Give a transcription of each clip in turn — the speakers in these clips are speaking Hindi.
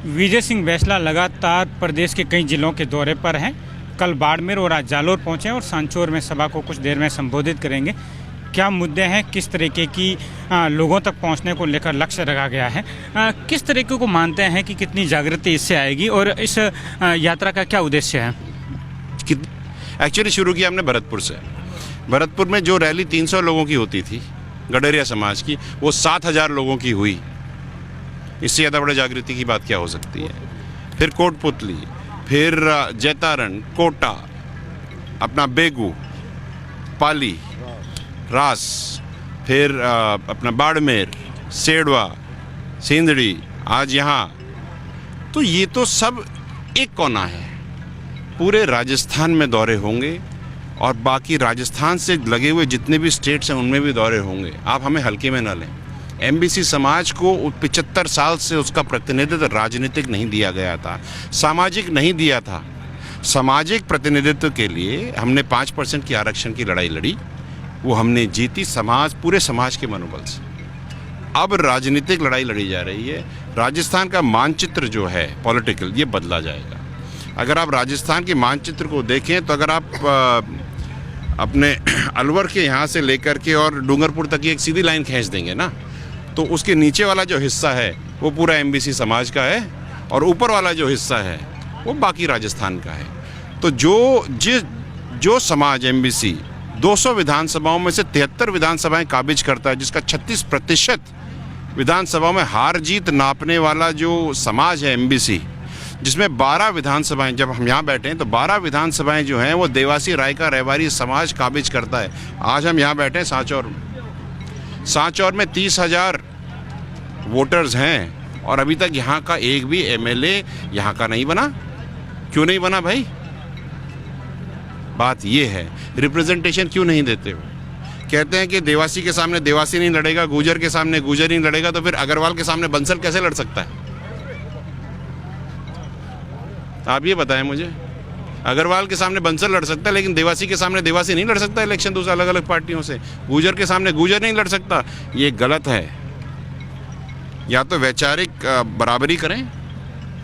विजय सिंह बैसला लगातार प्रदेश के कई जिलों के दौरे पर हैं। कल बाड़मेर और आज जालोर पहुंचे और सांचौर में सभा को कुछ देर में संबोधित करेंगे। क्या मुद्दे हैं, किस तरीके की लोगों तक पहुंचने को लेकर लक्ष्य रखा गया है, किस तरीके को मानते हैं कि कितनी जागृति इससे आएगी और इस यात्रा का क्या उद्देश्य है? एक्चुअली शुरू किया हमने भरतपुर से। भरतपुर में जो रैली 300 लोगों की होती थी गडरिया समाज की, वो 7000 लोगों की हुई। इससे ज़्यादा बड़े जागृति की बात क्या हो सकती है? फिर कोटपुतली, फिर जैतारण, कोटा, अपना बेगू, पाली, रास, फिर अपना बाड़मेर, सेडवा, सिंदड़ी, आज यहाँ। तो ये तो सब एक कोना है। पूरे राजस्थान में दौरे होंगे और बाकी राजस्थान से लगे हुए जितने भी स्टेट्स हैं उनमें भी दौरे होंगे। आप हमें हल्के में ना लें। एमबीसी समाज को 75 साल से उसका प्रतिनिधित्व राजनीतिक नहीं दिया गया था, सामाजिक नहीं दिया था। सामाजिक प्रतिनिधित्व के लिए हमने 5% की आरक्षण की लड़ाई लड़ी, वो हमने जीती पूरे समाज के मनोबल से। अब राजनीतिक लड़ाई लड़ी जा रही है। राजस्थान का मानचित्र जो है पॉलिटिकल, ये बदला जाएगा। अगर आप राजस्थान के मानचित्र को देखें तो अगर आप अपने अलवर के यहाँ से लेकर के और डूंगरपुर तक की एक सीधी लाइन खींच देंगे ना, तो उसके नीचे वाला जो हिस्सा है वो पूरा एमबीसी समाज का है और ऊपर वाला जो हिस्सा है वो बाकी राजस्थान का है। तो जो समाज एमबीसी 200 विधानसभाओं में से 73 विधानसभाएं काबिज करता है, जिसका 36% विधानसभाओं में हार जीत नापने वाला जो समाज है एमबीसी, जिसमें 12 विधानसभाएं, जब हम यहाँ बैठे हैं तो 12 विधानसभाएं जो हैं वो देवासी रायका रहवारी समाज काबिज करता है। आज हम यहाँ बैठे हैं सांचौर में। सांचौर में 30,000 वोटर्स हैं और अभी तक यहाँ का एक भी एमएलए यहाँ का नहीं बना। क्यों नहीं बना भाई? बात ये है, रिप्रेजेंटेशन क्यों नहीं देते हो? कहते हैं कि देवासी के सामने देवासी नहीं लड़ेगा, गुर्जर के सामने गुर्जर नहीं लड़ेगा, तो फिर अग्रवाल के सामने बंसल कैसे लड़ सकता है? आप ये बताएं मुझे। अग्रवाल के सामने बंसल लड़ सकता है लेकिन देवासी के सामने देवासी नहीं लड़ सकता इलेक्शन दूसरे अलग अलग पार्टियों से। गुर्जर के सामने गुर्जर नहीं लड़ सकता। ये गलत है। या तो वैचारिक बराबरी करें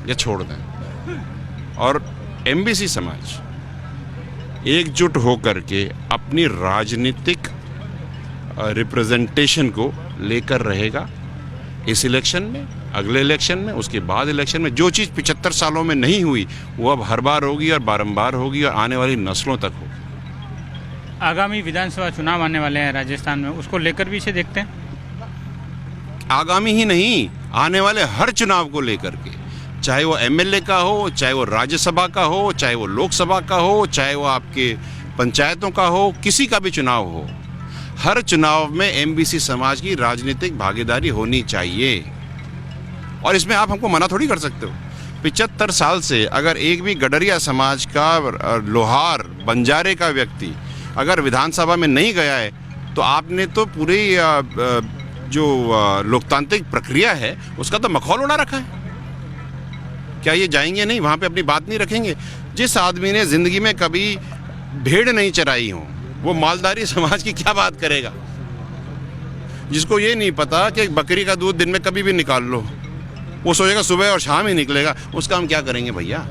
या छोड़ दें। और एमबीसी समाज एकजुट होकर के अपनी राजनीतिक रिप्रेजेंटेशन को लेकर रहेगा इस इलेक्शन में, अगले इलेक्शन में, उसके बाद इलेक्शन में। जो चीज़ 75 सालों में नहीं हुई वो अब हर बार होगी और बारंबार होगी और आने वाली नस्लों तक होगी। आगामी विधानसभा चुनाव आने वाले हैं राजस्थान में, उसको लेकर भी इसे देखते हैं? आगामी ही नहीं, आने वाले हर चुनाव को लेकर के, चाहे वो एमएलए का हो, चाहे वो राज्यसभा का हो, चाहे वो लोकसभा का हो, चाहे वो आपके पंचायतों का हो, किसी का भी चुनाव हो, हर चुनाव में एमबीसी समाज की राजनीतिक भागीदारी होनी चाहिए। और इसमें आप हमको मना थोड़ी कर सकते हो। 75 साल से अगर एक भी गडरिया समाज का लोहार, बंजारे का व्यक्ति अगर विधानसभा में नहीं गया है तो आपने तो पूरी जो लोकतांत्रिक प्रक्रिया है उसका तो मखौल उड़ा रखा है। क्या ये जाएंगे नहीं, वहाँ पे अपनी बात नहीं रखेंगे? जिस आदमी ने ज़िंदगी में कभी भेड़ नहीं चराई हो वो मालदारी समाज की क्या बात करेगा? जिसको ये नहीं पता कि बकरी का दूध दिन में कभी भी निकाल लो, वो सोचेगा सुबह और शाम ही निकलेगा, उसका हम क्या करेंगे भैया?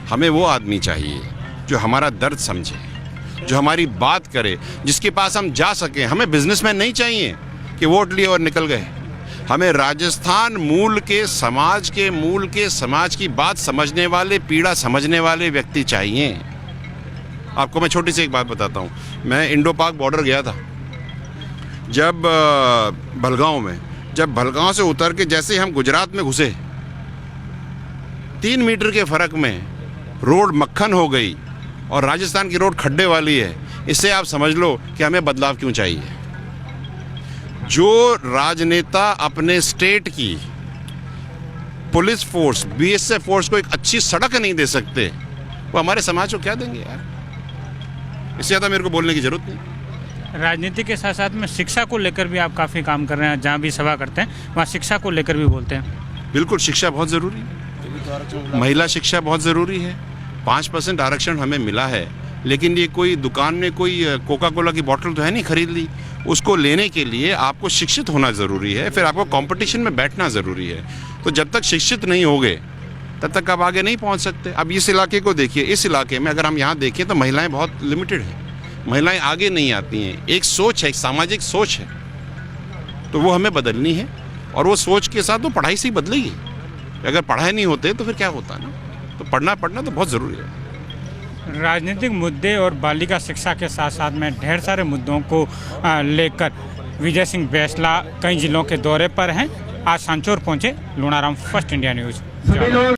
हमें वो आदमी चाहिए जो हमारा दर्द समझे, जो हमारी बात करे, जिसके पास हम जा सकें। हमें बिजनेसमैन नहीं चाहिए कि वोट लिए और निकल गए। हमें राजस्थान मूल के समाज की बात समझने वाले, पीड़ा समझने वाले व्यक्ति चाहिए। आपको मैं छोटी सी एक बात बताता हूँ। मैं इंडो पाक बॉर्डर गया था जब भलगांव में। जब भलगांव से उतर के जैसे ही हम गुजरात में घुसे, 3 मीटर के फर्क में रोड मक्खन हो गई और राजस्थान की रोड खड्डे वाली है। इससे आप समझ लो कि हमें बदलाव क्यों चाहिए। जो राजनेता अपने स्टेट की पुलिस फोर्स, बीएसएफ फोर्स को एक अच्छी सड़क नहीं दे सकते, वो हमारे समाज को क्या देंगे यार? इससे ज़्यादा मेरे को बोलने की जरूरत नहीं। राजनीति के साथ साथ में शिक्षा को लेकर भी आप काफ़ी काम कर रहे हैं। जहाँ भी सभा करते हैं वहाँ शिक्षा को लेकर भी बोलते हैं। बिल्कुल, शिक्षा बहुत ज़रूरी है। महिला शिक्षा बहुत ज़रूरी है। 5% आरक्षण हमें मिला है, लेकिन ये कोई दुकान में कोई कोका कोला की बोतल तो है नहीं खरीद ली। उसको लेने के लिए आपको शिक्षित होना ज़रूरी है, फिर आपको कंपटीशन में बैठना ज़रूरी है। तो जब तक शिक्षित नहीं होगे तब तक आप आगे नहीं पहुंच सकते। अब इस इलाके को देखिए, इस इलाके में अगर हम यहाँ देखें तो महिलाएं बहुत लिमिटेड हैं, महिलाएं आगे नहीं आती हैं। एक सोच है, एक सामाजिक सोच है, तो वो हमें बदलनी है और वो सोच के साथ वो पढ़ाई से ही बदलेगी। अगर पढ़ाई नहीं होते तो फिर क्या होता ना, तो पढ़ना तो बहुत ज़रूरी है। राजनीतिक मुद्दे और बालिका शिक्षा के साथ साथ में ढेर सारे मुद्दों को लेकर विजय सिंह बैसला कई जिलों के दौरे पर हैं। आज सांचौर पहुंचे। Lunaram, first India news.